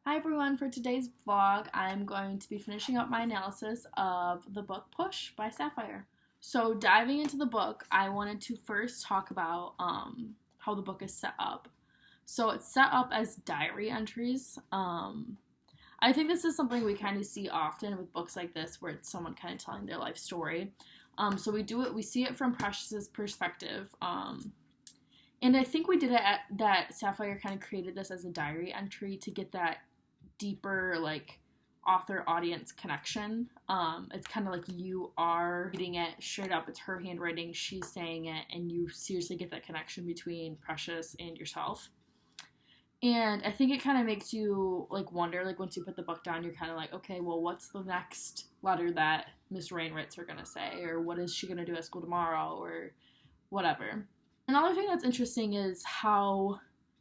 Hi everyone, for today's vlog, I'm going to be finishing up my analysis of the book Push by Sapphire. So diving into the book, I wanted to first talk about how the book is set up. So it's set up as diary entries. I think this is something we kind of see often with books like this where it's someone kind of telling their life story. So we see it from Precious's perspective. And I think we did it that Sapphire kind of created this as a diary entry to get that deeper like author audience connection. It's kind of like you are reading it straight up. It's her handwriting, she's saying it, and you seriously get that connection between Precious and yourself. And I think it kind of makes you like wonder, like once you put the book down, you're kind of like, okay, well, what's the next letter that Miss Rainwrights are gonna say, or what is she gonna do at school tomorrow, or whatever. Another thing that's interesting is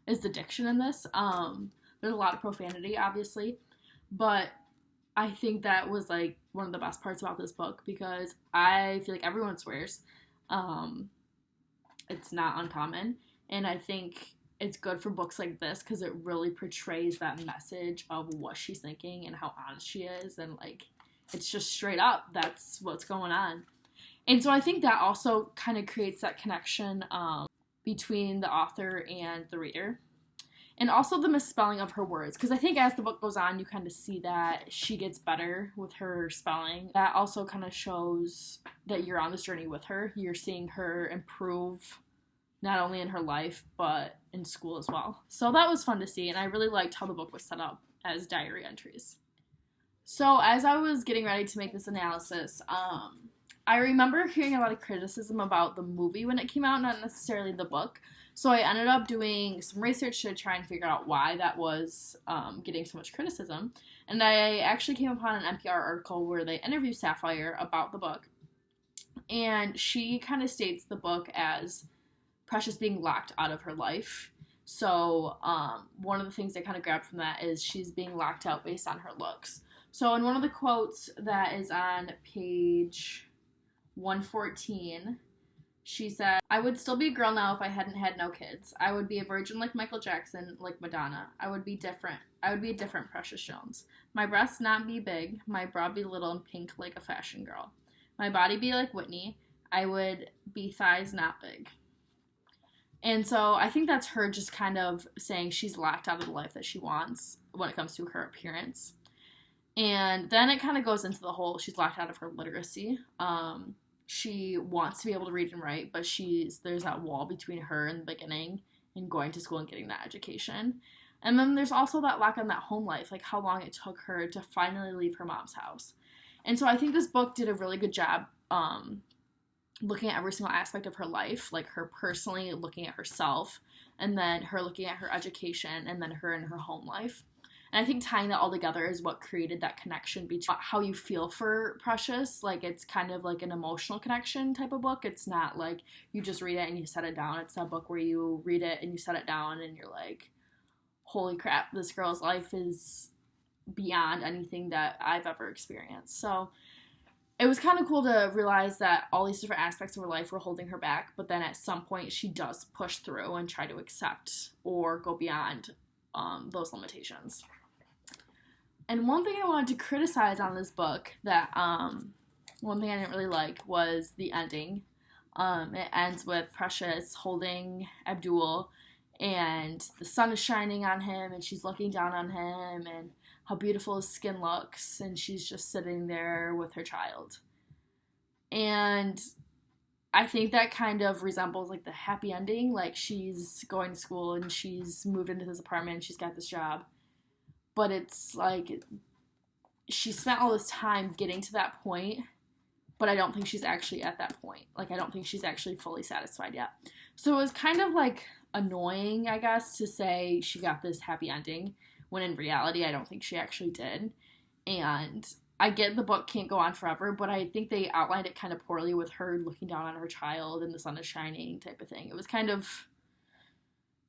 the diction in this. There's a lot of profanity, obviously, but I think that was like one of the best parts about this book because I feel like everyone swears. It's not uncommon, and I think it's good for books like this because it really portrays that message of what she's thinking and how honest she is, and like it's just straight up. That's what's going on. And so I think that also kind of creates that connection between the author and the reader. And also the misspelling of her words. Because I think as the book goes on, you kind of see that she gets better with her spelling. That also kind of shows that you're on this journey with her. You're seeing her improve not only in her life, but in school as well. So that was fun to see. And I really liked how the book was set up as diary entries. So as I was getting ready to make this analysis, I remember hearing a lot of criticism about the movie when it came out, not necessarily the book. So I ended up doing some research to try and figure out why that was getting so much criticism. And I actually came upon an NPR article where they interviewed Sapphire about the book. And she kind of states the book as Precious being locked out of her life. So one of the things I kind of grabbed from that is she's being locked out based on her looks. So in one of the quotes that is on page 114, she said, "I would still be a girl now if I hadn't had no kids. I would be a virgin like Michael Jackson, like Madonna. I would be different. I would be a different Precious Jones. My breasts not be big, my bra be little and pink like a fashion girl. My body be like Whitney. I would be thighs not big." And so I think that's her just kind of saying she's locked out of the life that she wants when it comes to her appearance. And then it kind of goes into the whole she's locked out of her literacy. She wants to be able to read and write, but there's that wall between her and the beginning and going to school and getting that education. And then there's also that lack on that home life, like how long it took her to finally leave her mom's house. And so I think this book did a really good job looking at every single aspect of her life, like her personally looking at herself, and then her looking at her education, and then her and her home life. And I think tying that all together is what created that connection between how you feel for Precious. Like, it's kind of like an emotional connection type of book. It's not like you just read it and you set it down. It's that book where you read it and you set it down and you're like, holy crap, this girl's life is beyond anything that I've ever experienced. So it was kind of cool to realize that all these different aspects of her life were holding her back, but then at some point she does push through and try to accept or go beyond those limitations. And one thing I wanted to criticize on this book that one thing I didn't really like was the ending. It ends with Precious holding Abdul and the sun is shining on him and she's looking down on him and how beautiful his skin looks, and she's just sitting there with her child. And I think that kind of resembles like the happy ending, like she's going to school and she's moved into this apartment and she's got this job. But it's like she spent all this time getting to that point, but I don't think she's actually at that point. Like, I don't think she's actually fully satisfied yet. So it was kind of like annoying, I guess, to say she got this happy ending, when in reality, I don't think she actually did. And I get the book can't go on forever, but I think they outlined it kind of poorly with her looking down on her child and the sun is shining type of thing. It was kind of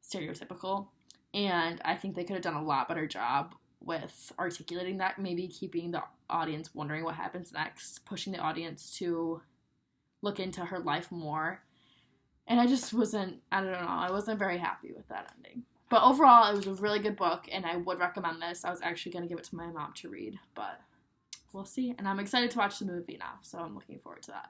stereotypical. And I think they could have done a lot better job with articulating that, maybe keeping the audience wondering what happens next, pushing the audience to look into her life more. And I just wasn't, I don't know, I wasn't very happy with that ending. But overall, it was a really good book, and I would recommend this. I was actually going to give it to my mom to read, but we'll see. And I'm excited to watch the movie now, so I'm looking forward to that.